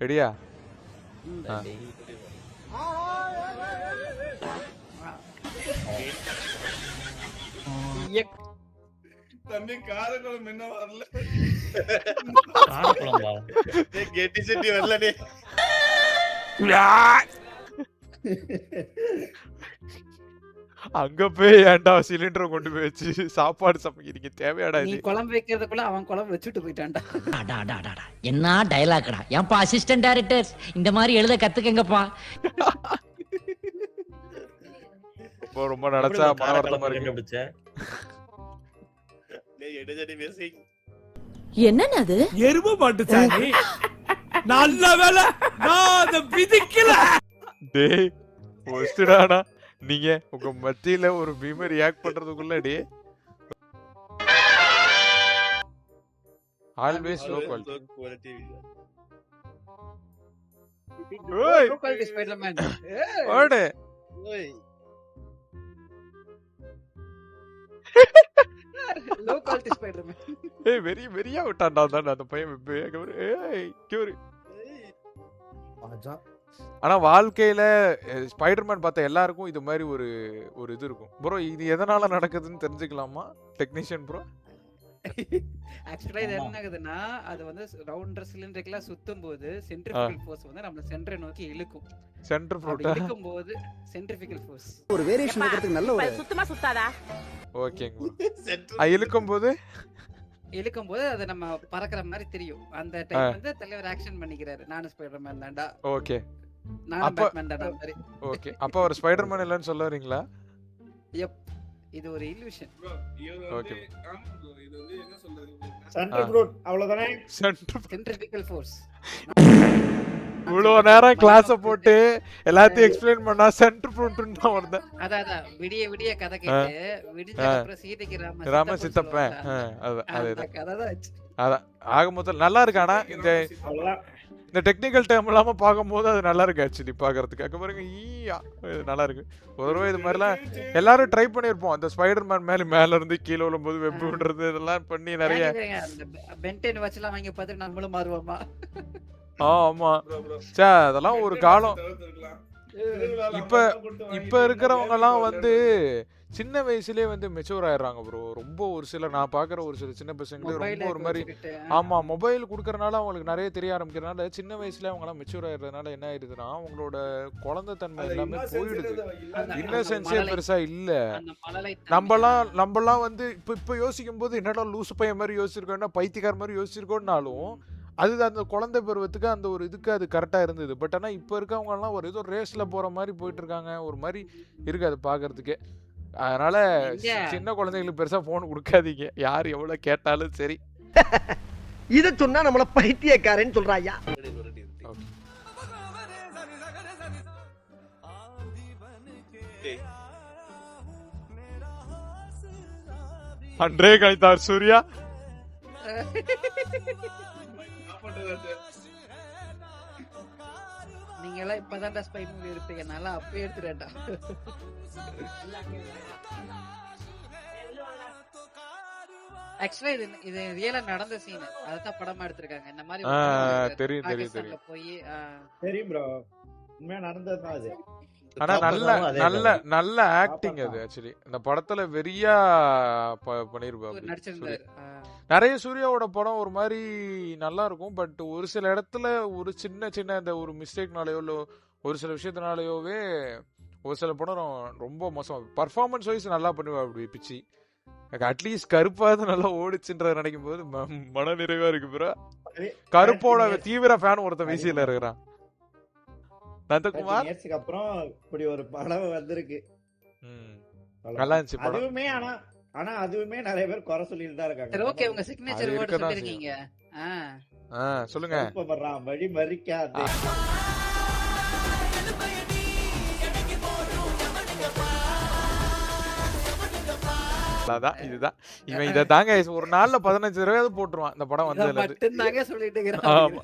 ரெடியா? தம்பி காரக்குளம் என்ன வரல. காரக்குளம்பா கெட்டி செட்டி வரலனே. அங்க போய் ஏன்டா சிலிண்டர் கொண்டு போய் வச்சு சாப்பாடு சமைக்கிறீங்க? தேவையாடா நீ இது? குழம்பு வைக்கிறதுக்குள்ள அவன் குழம்பு வச்சுட்டு போயிட்டான்டா. என்ன டயலாக்டா? ஏன்பா அசிஸ்டன்ட் டைரக்டர்ஸ் இந்த மாதிரி எழுத கத்துக்கங்கப்பா. ரொம்ப நினைச்சா மனவர்த்தமா இருக்கு. என்னன்னு அது? எருமை மாட்டு சாணி. நல்ல வேலை நான் அத விதிக்கல. டேய் ஒஸ்டடானா நீங்க உங்க மத்தியில ஒரு பீம ரியாக்ட் பண்றதுக்குள்ள டே ஆல்வேஸ் லோ குவாலிட்டி. ஓய் Low quality Spider-Man. ஓடு. Low quality Spider-Man. ஏய் வெரியா விட்டான்டா அந்த பையன். ஏய் கியூரி. ஆனா வாழ்க்கையில ஸ்பைடர்மேன் பார்த்த எல்லாருக்கும் இது மாதிரி ஒரு இது இருக்கும். ப்ரோ இது எதனால நடக்குதுன்னு தெரிஞ்சுக்கலாமா டெக்னீஷியன் ப்ரோ? ஆக்சுவலா இது என்ன ஆகுதுன்னா அது வந்து ரவுண்டர் சிலிண்டருக்குலாம் சுத்தும் போது சென்ட்ரிஃபிகல் ஃபோர்ஸ் வந்து நம்ம சென்டரை நோக்கி இழுக்கும். சென்டர் ஃப்ரூட்டா? இழுக்கும் போது சென்ட்ரிஃபிகல் ஃபோர்ஸ் ஒரு வேரியேஷன் இருக்கிறதுக்கு நல்ல ஒரு சுத்தமா சுத்தாதா? ஓகேங்க. இழுக்கும் போது அது நம்ம பறக்குற மாதிரி தெரியும். அந்த டைம் வந்து தலைவர் ஆக்ஷன் பண்ணிக்கிறாரு. நானும் ஸ்பைடர்மேன் தான்டா. ஓகே. நானும் பேட்மேன் தான்டா மாதிரி. ஓகே. அப்ப அவர் ஸ்பைடர்மேன் இல்லன்னு சொல்ல வரீங்களா? யப். இது ஒரு இல்லூஷன். ஓகே. இது வந்து என்ன சொல்றது? சென்டர் ஃப்ரூட் அவ்வளவுதானே. Centrifugal force. இவ்வளோ நேரம் கிளாஸ போட்டு எல்லாத்தையும் எக்ஸ்பிளைன் பண்ணா சென்டர் ஃப்ரூட்னு தான் வருது. அதான் விடிய கதை கேட்டு விடிஞ்ச அப்புறம் சீதைக்கு ராம சித்தப்பன். அதுதான் கதை தான். அதான் ஆக மொத்தம் நல்லா இருக்கு. ஆனா இந்த டெக்னிக்கல் டேர்ம் இல்லாம பார்க்கும்போது அது நல்லா இருக்கு ஆக்சுவலி பாக்குறதுக்கு. அங்க பாருங்க நல்லா இருக்கு. ஒரு தடவை இது மாதிரிலாம் எல்லாரும் ட்ரை பண்ணிருப்போம். அந்த ஸ்பைடர்மேன் மேல இருந்து கீழே விழும்போது வெப் விடுறது இதெல்லாம் பண்ணி நிறைய பென்டென் வச்சுலாம் வாங்கி பார்த்து நம்மளும் மாறுவோமா? ஆமா சே அதெல்லாம் ஒரு காலம். இப்ப இருக்கிறவங்க எல்லாம் வந்து சின்ன வயசுலயே வந்து மெச்சூர் ஆயிடுறாங்க ப்ரோ. ரொம்ப ஒரு சிலர் நான் பாக்குற ஒரு சில சின்ன பசங்களுக்கு ரொம்ப ஒரு மாதிரி ஆமா மொபைல் குடுக்கறனால அவங்களுக்கு நிறைய தெரிய ஆரம்பிக்கிறனால சின்ன வயசுல அவங்க எல்லாம் மெச்சூர் ஆயிடுறதுனால என்ன ஆயிடுதுன்னா அவங்களோட குழந்தை தன்மை எல்லாமே போயிடுது. இன்னசென்ஸே பெருசா இல்ல. நம்மலாம் வந்து இப்ப யோசிக்கும் போது என்னடா லூசு பையன் மாதிரி யோசிச்சிருக்கோம்னா பைத்தியக்கார மாதிரி யோசிச்சிருக்கோம்னாலும் அது அந்த குழந்தை பருவத்துக்கு அந்த ஒரு இதுக்கு அது கரெக்டா இருந்தது. பட் ஆனா இப்ப இருக்கவங்க எல்லாம் ஒரு ஏதோ ரேஸ்ல போற மாதிரி போயிட்டு இருக்காங்க. ஒரு மாதிரி இருக்கு அது பாக்குறதுக்கே. அதனால சின்ன குழந்தைங்களுக்கு பெருசா போன் கொடுக்காதீங்க யார் எவ்வளவு கேட்டாலும் சரி. இத சொன்னா நம்மள பைத்தியக்காரன்னு சொல்றாயா? அன்றே கணித்தார் சூர்யா. நீங்க எல்லாம் இப்பதான்டா ஸ்பை மூவி இருப்பீங்க. நல்லா அப்பவே எடுத்துட்டா. ஆக்சுவலா இது ரியலா நடந்த சீன். அதத்தான் படமா எடுத்திருக்காங்க. இந்த மாதிரி தெரியும் போய் தெரியும் ப்ரோ. உண்மையா நடந்ததுதான் அது. ஆனா நல்ல ஆக்டிங் அது ஆக்சுவலி. இந்த படத்துல வெறியா பண்ணிருப்பாரு. நிறைய சூர்யாவோட படம் ஒரு மாதிரி நல்லா இருக்கும். பட் ஒரு சில இடத்துல ஒரு சின்ன இந்த ஒரு மிஸ்டேக்னாலயோ இல்ல ஒரு சில விஷயத்தினாலயோவே ஒரு சில படம் ரொம்ப மோசம். பர்ஃபார்மன்ஸ் வைஸ் நல்லா பண்ணுவா அப்படி பிச்சி. அட்லீஸ்ட் கருப்பாவது நல்லா ஓடிச்சுன்ற நினைக்கும் போது மன நிறைவா இருக்கு ப்ரோ. கருப்போட தீவிர ஃபேன் ஒருத்தன் விசியில இருக்கிறான். நந்தகுமார் அப்புறம் இப்படி ஒரு படம் வந்திருக்கு. நல்லா இருந்துச்சு படம். அதுவுமே ஆனா அதுவுமே நிறைய பேர் குறை சொல்லிட்டு தான் இருக்காங்க. சரி ஓகே உங்க சிக்னேச்சர் வேர்ட் சொல்லிருக்கீங்க. சொல்லுங்க. வழி மறிக்காதே. அதான் இதுதான் இவன் இத தாங்க ஒரு நாள்ல 15 தடவை போட்டுருவான் இந்த படம் வந்ததுல இருந்து. மட்டும்தாங்க சொல்லிட்டு இருக்கறான்.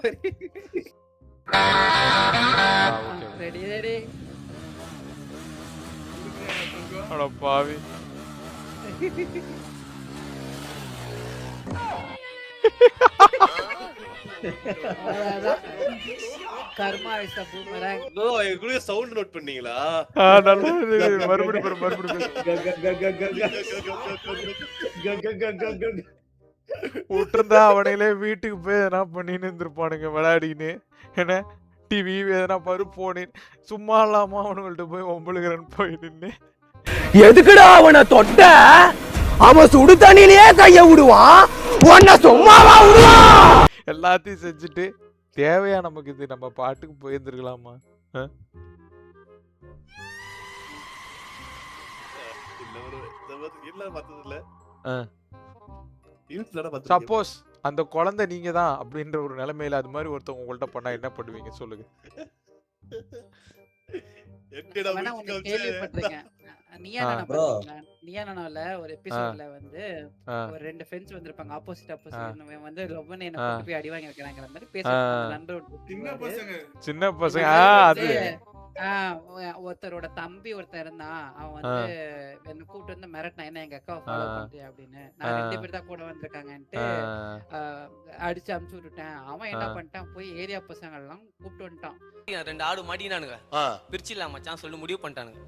ரெடி அட பாவி. அவ்வளவுதான். கர்மா இஸ் a boomerang. ப்ரோ எங்களுடைய சவுண்ட் நோட் பண்ணீங்களா? நல்லா இருக்கு. மறுபடியும் பாரு, மறுபடியும் விட்டுருந்தா அவனையிலே வீட்டுக்கு போய் எதனா பண்ணின்னு இருந்திருப்பானுங்க விளையாடின்னு. என்ன டிவி எதனா பாரு போனு சும்மா இல்லாம அவனுங்கள்ட்ட போய் ஒம்பளுகிறன்னு போய் நின்று எதுக்குடா அவனை தொட்ட? அவன் சுடு தண்ணியிலேயே கைய விடுவான், உன்னை சும்மாவா விடுவான்? எல்லாத்தையும் செஞ்சுட்டு தேவையா நமக்கு இது? நம்ம பாட்டுக்கு போயிருந்துருக்கலாமா? சப்போஸ் அந்த குழந்தை நீங்க தான் அப்படின்ற ஒரு நிலைமையில அது மாதிரி ஒருத்தவங்க உங்கள்ட்ட பண்ணா என்ன பண்ணுவீங்க சொல்லுங்க? வேணா ஒண்ணு கேள்விப்பட்டிருக்கேன். நீயா நானா பாத்தீங்களா? நீயா நானால ஒரு எபிசோட்ல வந்து ஒரு 2 ஃப்ரெண்ட்ஸ் வந்திருப்பாங்க. ஆப்போசிட் வந்து லவ்வனே என்ன கூட்டி போய் அடி வாங்கி வைக்கறாங்கற மாதிரி பேசிட்டு நண்பர் சின்ன பசங்க அது ஒருத்தரோட தம்பி ஒருத்தர் இருந்தான். அவன் வந்து என்ன கூப்பிட்டு வந்து மிரட்டினா, என்ன எங்க அக்காவை ஃபாலோ பண்றியா அப்படின்னு. நான் 2 பேர் தான் கூட வந்திருக்காங்கன்ட்டு அடிச்சு அமுச்சு விட்டுட்டேன். அவன் என்ன பண்ணிட்டான், போய் ஏரியா பசங்க எல்லாம் கூப்பிட்டு வந்துட்டான். 2 ஆடு மாட்டினானுங்க, பிரிச்சிடலாம் மச்சான் சொல்லி முடிவு பண்ணிட்டானுங்க.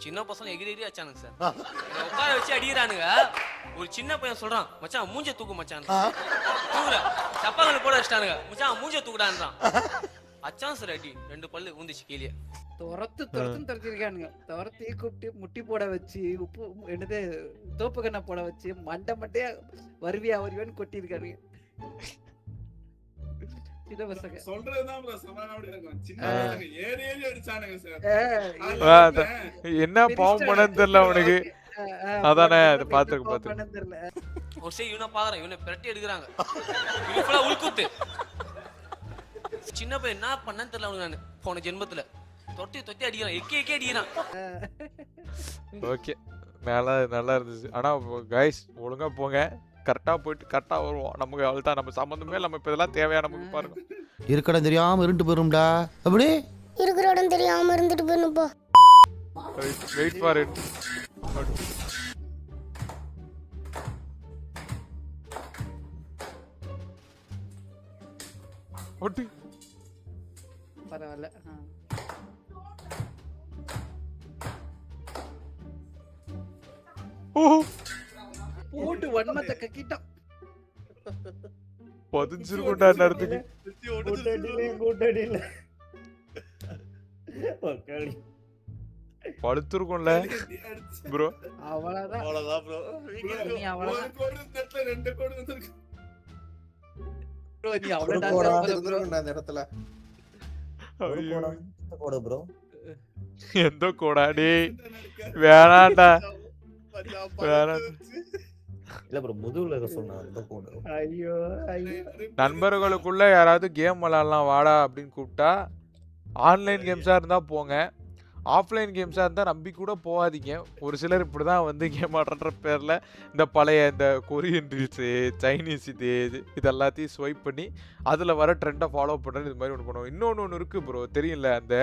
சின்ன பசங்க எகிரி அச்சானுங்க சார், உட்கார வச்சு அடிக்கிறானுங்க. ஒரு சின்ன பையன் சொல்றான், மச்சான் மூஞ்ச தூக்கு மச்சான். தூக்குற சப்பாங்களை போட வச்சிட்டானுங்க, மச்சான் மூஞ்ச தூக்குடான்றான். அச்சான் சார் அடி, 2 பல்லு ஊந்துச்சு கீழே. துரத்திருக்கானுங்க. துரத்தி கூப்பிட்டு முட்டி போட வச்சு, உப்பு என்னது தோப்பு கண்ணை போட வச்சு, மண்டையா வருவியான்னு கொட்டி இருக்கானுங்க. சின்ன பசங்க சொல்றதுதான் bro சமாதானமா இருக்கும். சின்ன பசங்க ஏறி அடிச்சானுங்க சார். என்ன பாவம் பண்ணன்னு தெரியல அவனுக்கு. அதானே அது பாத்துக்க ஒரு சரி இவனை பாக்குறேன், இவனை பிரட்டி எடுக்கிறாங்க. இவனுக்குள்ள உள்குத்து. சின்ன பையன் என்ன பண்ணன்னு தெரியல அவனுக்கு. நான் போன ஜென்மத்துல தொட்டி அடிக்கிறான், எக்கே அடிக்கிறான். ஓகே, நல்லா இருந்துச்சு. ஆனா கைஸ் ஒழுங்கா போங்க, கரெக்டா போயிட்டு கரெக்டா வருவோம். நமக்கு அவ்வளவுதான், நம்ம சம்பந்தமே நம்ம இப்ப இதெல்லாம் தேவையா நமக்கு பாருங்க. இருக்கட தெரியாம இருண்டு போயிரும்டா. அப்படி இருக்கிற இடம் தெரியாம இருந்துட்டு போயிருப்பா. Wait for it. ஓட்டி பரவாயில்ல. போட்டு வன்மத்தை கக்கிட்டான். பதிஞ்சிருக்கும்டா நேரத்துக்கு. படுத்துருக்கும்ல ப்ரோ. அவ்வளவுதான் ப்ரோ. நீ அவ்வளவுதான் ரெண்டு கோடு வந்திருக்கு ப்ரோ. நீ அவ்வளவுதான் ப்ரோ. அந்த இடத்துல ப்ரோ எந்த கோடாடி வேணாண்டா வேணாம். இல்ல ப்ரோ முதுகுல சொன்னா அந்த கோடு. ஐயோ நண்பர்களுக்குள்ள யாராவது கேம் விளையாடலாம் வாடா அப்படின்னு கூப்பிட்டா ஆன்லைன் கேம்ஸா இருந்தா போங்க. ஆஃப்லைன் கேம்ஸா இருந்தா நம்பி கூட போகாதீங்க. ஒரு சிலர் இப்படிதான் வந்து கேம் ஆடுற பேர்ல இந்த பழைய இந்த கொரியன் ரீல்ஸு, சைனீஸ் இது எல்லாத்தையும் ஸ்வைப் பண்ணி அதுல வர ட்ரெண்டை ஃபாலோ பண்ணுறது இது மாதிரி ஒன்று பண்ணுவோம். இன்னொன்று இருக்கு ப்ரோ, தெரியல அந்த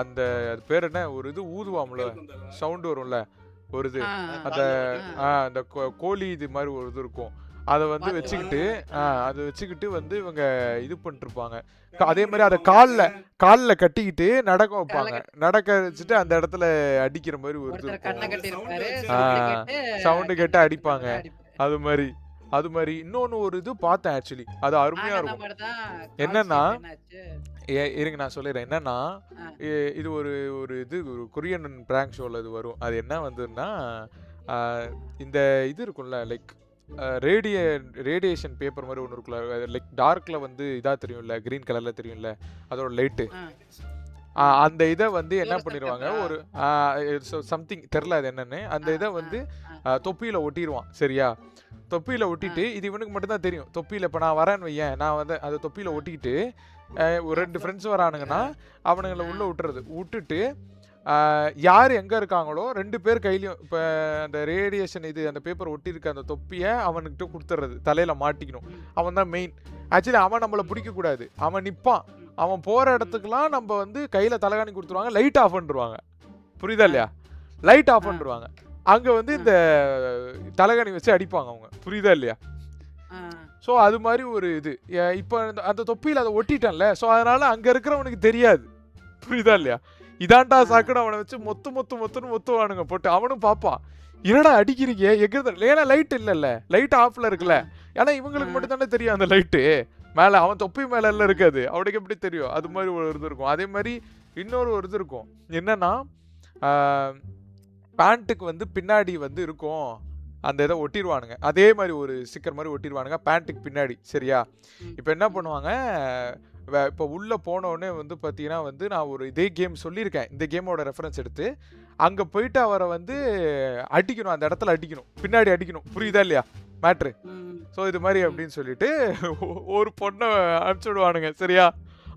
அந்த அது பேர் என்ன, ஒரு இது ஊதுவாம்ல, சவுண்டு வரும்ல ஒரு இது, அந்த அந்த கோழி இது மாதிரி ஒரு இது இருக்கும். அதை வந்து வச்சுக்கிட்டு வந்து இவங்க இது பண்ணிட்டு இருப்பாங்க. அதே மாதிரி அதை காலில் கட்டிக்கிட்டு நடக்க வைப்பாங்க. நடக்க வச்சுட்டு அந்த இடத்துல அடிக்கிற மாதிரி ஒரு இது சவுண்டு கேட்டு அடிப்பாங்க. அது மாதிரி இன்னொன்னு ஒரு இது பார்த்தேன் ஆக்சுவலி, அது அருமையா இருக்கும். என்னன்னா இருங்க நான் சொல்லிடுறேன். என்னன்னா இது ஒரு இது ஒரு கொரியன் பிராங்க் ஷோல இது வரும். அது என்ன வந்துன்னா இந்த இது இருக்கும்ல, லைக் ரேடியேஷன் பேப்பர் மாதிரி ஒன்று இருக்குல்ல, லைக் டார்க்ல வந்து இதா தெரியும்ல, கிரீன் கலர்ல தெரியும்ல அதோட லைட்டு. அந்த இதை வந்து என்ன பண்ணிடுவாங்க, ஒரு சம்திங் தெரில அது என்னன்னு, அந்த இதை வந்து தொப்பியில ஒட்டிடுவான். சரியா, தொப்பியில ஒட்டிட்டு இது இவனுக்கு மட்டும்தான் தெரியும். தொப்பியில இப்போ நான் வரேன்னு வையேன், நான் வந்து அதை தொப்பியில ஒட்டிக்கிட்டு ஒரு 2 ஃப்ரெண்ட்ஸ் வரானுங்கன்னா அவனுங்களை உள்ள விட்டுட்டு யார் எங்கே இருக்காங்களோ 2 பேர் கையிலையும் இப்போ அந்த ரேடியேஷன் இது அந்த பேப்பர் ஒட்டியிருக்க அந்த தொப்பியை அவனுக்கிட்ட கொடுத்துட்றது, தலையில் மாட்டிக்கணும். அவன் தான் மெயின். ஆக்சுவலி அவன் நம்மளை பிடிக்கக்கூடாது, அவன் நிற்பான். அவன் போகிற இடத்துக்குலாம் நம்ம வந்து கையில் தலைகாணி கொடுத்துருவாங்க, லைட் ஆஃப் பண்ணிடுவாங்க. புரியுதா இல்லையா? லைட் ஆஃப் பண்ணிடுவாங்க. அங்கே வந்து இந்த தலைகாணி வச்சு அடிப்பாங்க அவங்க. புரியுதா இல்லையா? ஸோ அது மாதிரி ஒரு இது இப்போ அந்த தொப்பியில் அதை ஒட்டிட்டேன்ல, ஸோ அதனால அங்கே இருக்கிறவனுக்கு தெரியாது. புரியுதா இல்லையா? இதான்டா சாக்குன்னு அவனை வச்சு மொத்துவானுங்க போட்டு. அவனும் பார்ப்பான், என்னடா அடிக்கிறீங்க எங்க, ஏன்னா லைட் இல்லைல்ல, லைட் ஆஃப்ல இருக்குல்ல. ஏன்னா இவங்களுக்கு மட்டும் தானே தெரியும் அந்த லைட்டு மேலே, அவன் தொப்பி மேலே எல்லாம் இருக்காது, அவனுக்கு எப்படி தெரியும்? அது மாதிரி ஒரு இது இருக்கும். அதே மாதிரி இன்னொரு ஒரு இது இருக்கும், என்னன்னா பேண்ட்டுக்கு வந்து பின்னாடி வந்து இருக்கும் அந்த இதை ஒட்டிடுவானுங்க, அதே மாதிரி ஒரு ஸ்டிக்கர் மாதிரி ஒட்டிடுவானுங்க பேண்ட்டுக்கு பின்னாடி. சரியா? இப்போ என்ன பண்ணுவாங்க, இப்போ உள்ளே போனோடனே வந்து பார்த்தீங்கன்னா வந்து நான் ஒரு இதே கேம் சொல்லியிருக்கேன், இந்த கேமோட ரெஃபரன்ஸ் எடுத்து அங்கே போயிட்டு அவரை வந்து அடிக்கணும், அந்த இடத்துல அடிக்கணும், பின்னாடி அடிக்கணும். புரியுதா இல்லையா மேட்ரு? ஸோ இது மாதிரி அப்படின்னு சொல்லிட்டு ஒரு பொண்ணை அனுப்பிச்சு விடுவானுங்க. சரியா?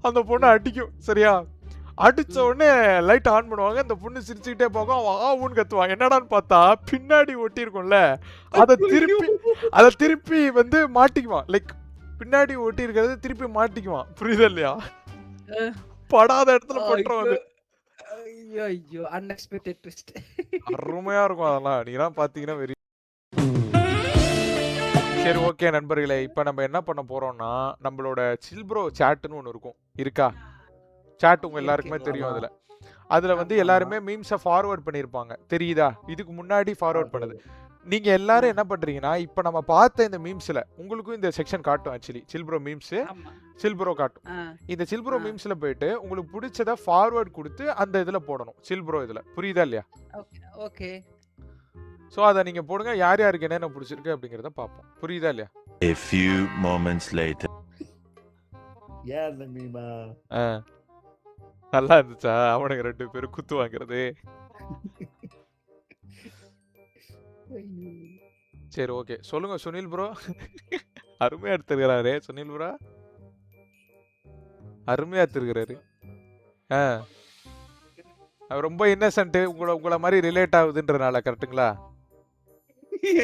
அந்த பொண்ணை அடிக்கும். சரியா? அடிச்ச உடனே லைட் ஆன் பண்ணுவாங்க, அந்த பொண்ணு சிரிச்சுக்கிட்டே போகும், அவன் ஆவுன்னு கத்துவான். என்னடான்னு பார்த்தா பின்னாடி ஒட்டியிருக்கும்ல, அதை திருப்பி வந்து மாட்டிக்குவான். லைக் பின்னாடி ஒட்டி இருக்கிறது திருப்பி மாட்டிக்குவான். புரியுதா இல்லையா? படாத இடத்துல பண்றோம் அது. ஐயோ அன்எக்ஸ்பெக்டட் ட்விஸ்ட். அருமையா இருக்கும் அதெல்லாம், நீங்களாம் பாத்தீங்கன்னா வெரி. சரி ஓகே நண்பர்களே, இப்போ நம்ம என்ன பண்ண போறோம்னா நம்மளோட சில்ப்ரோ சாட்னு ஒன்று இருக்கும். இருக்கா? சாட் உங்க எல்லாருக்குமே தெரியும். அதுல வந்து எல்லாருமே மீம்ஸை ஃபார்வர்ட் பண்ணியிருப்பாங்க. தெரியுதா? இதுக்கு முன்னாடி ஃபார்வர்ட் பண்ணது. நீங்க எல்லாரும் என்ன பண்றீங்கன்னா, இப்போ நம்ம பார்த்த இந்த மீம்ஸ்ல உங்களுக்கும் இந்த செக்ஷன் காட்டும். ஆக்சுவலி சில்ப்ரோ மீம்ஸ் சில்ப்ரோ காட்டும். இந்த சில்ப்ரோ மீம்ஸ்ல போயிட்டு உங்களுக்கு பிடிச்சதை ஃபார்வர்ட் கொடுத்து அந்த இதுல போடணும், சில்ப்ரோ இதுல. புரியுதா இல்லையா? ஓகே. ஸோ அதை நீங்க போடுங்க, யார் யாருக்கு என்னென்ன பிடிச்சிருக்கு அப்படிங்கிறத பார்ப்போம். புரியுதா இல்லையா? A few moments later. நல்லா இருந்துச்சா அவனுங்க 2 பேரும் குத்து வாங்குறது? சரி ஓகே, சொல்லுங்க சுனில் ப்ரோ. அருமையா எடுத்துருக்கிறாரு சுனில் ப்ரோ, அருமையா எடுத்துருக்கிறாரு. அவர் ரொம்ப இன்னசென்ட், உங்களை மாதிரி ரிலேட் ஆகுதுன்றனால. கரெக்டுங்களா?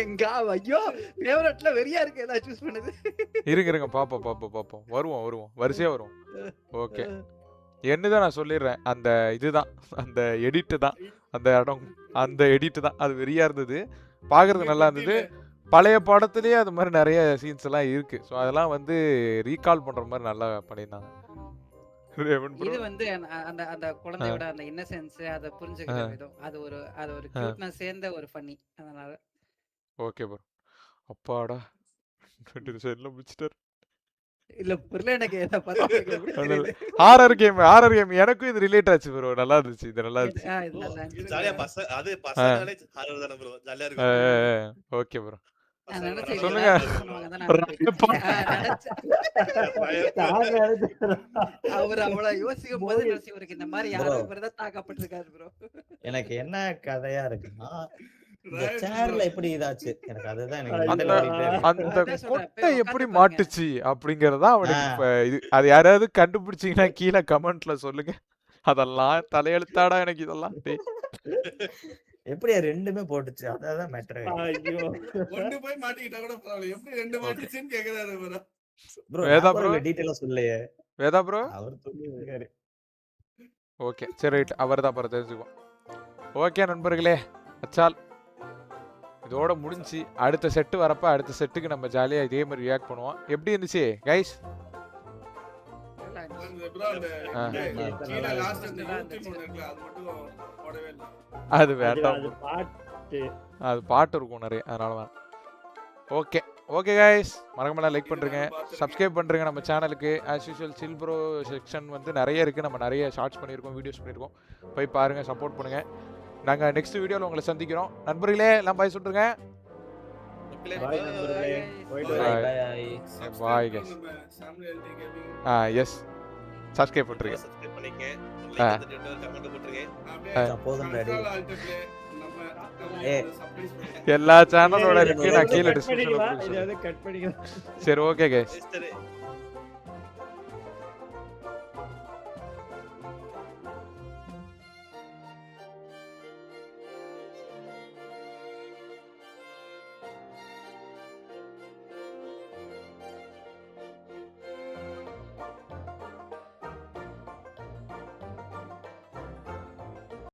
எங்க ஐயோ ஃபேவரட்ல வெறியா இருக்கு, ஏதாவது சூஸ் பண்ணுது. இருங்க பாப்போம். வருவோம் வரிசையா வருவோம். ஓகே, என்னதான் நான் சொல்லிடுறேன், அந்த இதுதான், அந்த எடிட்டு தான், அந்த இடம், அந்த எடிட்டு தான். அது வெறியா இருந்தது, பார்க்கறதுக்கு நல்லா இருந்தது. பழைய படத்துலேயே அது மாதிரி நிறைய சீன்ஸ் எல்லாம் இருக்கு. ஸோ அதெல்லாம் வந்து ரீகால் பண்ற மாதிரி நல்லா பண்ணியிருந்தாங்க. இது வந்து அந்த அந்த குழந்தையோட அந்த இன்னசென்ஸ், அதை புரிஞ்சுக்கிற விதம், அது ஒரு கியூட்னஸ் சேர்ந்த ஒரு ஃபன்னி. அதனால ஓகே ப்ரோ. அப்பாடா 20 செகண்ட்ல முடிச்சிட்டார். இல்ல புரியல எனக்கு. ஏதா பார்த்தா ஹாரர் கேம் எனக்கும் இது ரிலேட் ஆச்சு ப்ரோ. நல்லா இருந்துச்சு, இது நல்லா இருந்துச்சு. ஜாலியா அது பசங்களே ஹாரர் தான ப்ரோ, ஜாலியா இருக்கும். ஓகே ப்ரோ, சொல்லுங்க. அவர் அவ்வளவு யோசிக்கும் போது இவருக்கு இந்த மாதிரி யாரும் தான் தாக்கப்பட்டிருக்காரு ப்ரோ. எனக்கு என்ன கதையா இருக்குன்னா, இந்த சேர்ல எப்படி இதாச்சு, எனக்கு அதுதான் அந்த கொட்டை எப்படி மாட்டுச்சு அப்படிங்கறதா அவனுக்கு இது. அது யாராவது கண்டுபிடிச்சீங்கன்னா கீழே கமெண்ட்ல சொல்லுங்க. அதெல்லாம் தலையெழுத்தாடா எனக்கு இதெல்லாம். எப்படி ரெண்டுமே போட்டுச்சு, அதான் மேட்டர். ஐயோ ஒண்ணு போய் மாட்டிக்கிட்டா கூட பரவாயில்லை, எப்படி ரெண்டு மாட்டிச்சுன்னு கேக்குறாரு ப்ரோ. வேதா ப்ரோ டீடைலா சொல்லலையே. வேதா ப்ரோ அவர் சொல்லிருக்காரு. ஓகே சரி ரைட், அவர்தான் பாரு தெரிஞ்சுக்குவோம். ஓகே நண்பர்களே, அச்சால் இதோட முடிஞ்சு. அடுத்த செட்டு வரப்ப அடுத்த செட்டுக்கு நம்ம ஜாலியா இதே மாதிரி ரியாக்ட் பண்ணுவோம். எப்படி இருந்துச்சு கைஸ்? அது வேண்டாம், அது பாட்டு இருக்கும் நிறைய, அதனால தான். ஓகே கைஸ், மறக்காம லைக் பண்றீங்க, சப்ஸ்கிரைப் பண்றீங்க நம்ம சேனலுக்கு. ஆஸ் யூசுவல் சில்ப்ரோ செக்ஷன் வந்து நிறைய இருக்கு, நம்ம நிறைய ஷார்ட்ஸ் பண்ணியிருக்கோம், வீடியோஸ் பண்ணியிருக்கோம், போய் பாருங்க, சப்போர்ட் பண்ணுங்க. நாங்க நெக்ஸ்ட் வீடியோல உங்களை சந்திக்கிறோம். நண்பர்களே எல்லாம் பாய் சொல்றீங்க. Bye guys. எஸ் சப்ஸ்கிரைப் பண்றீங்க. எல்லா சேனலோட லிங்க் நான் கீழே டிஸ்கிரிப்ஷன்ல. சரி ஓகே கைஸ்.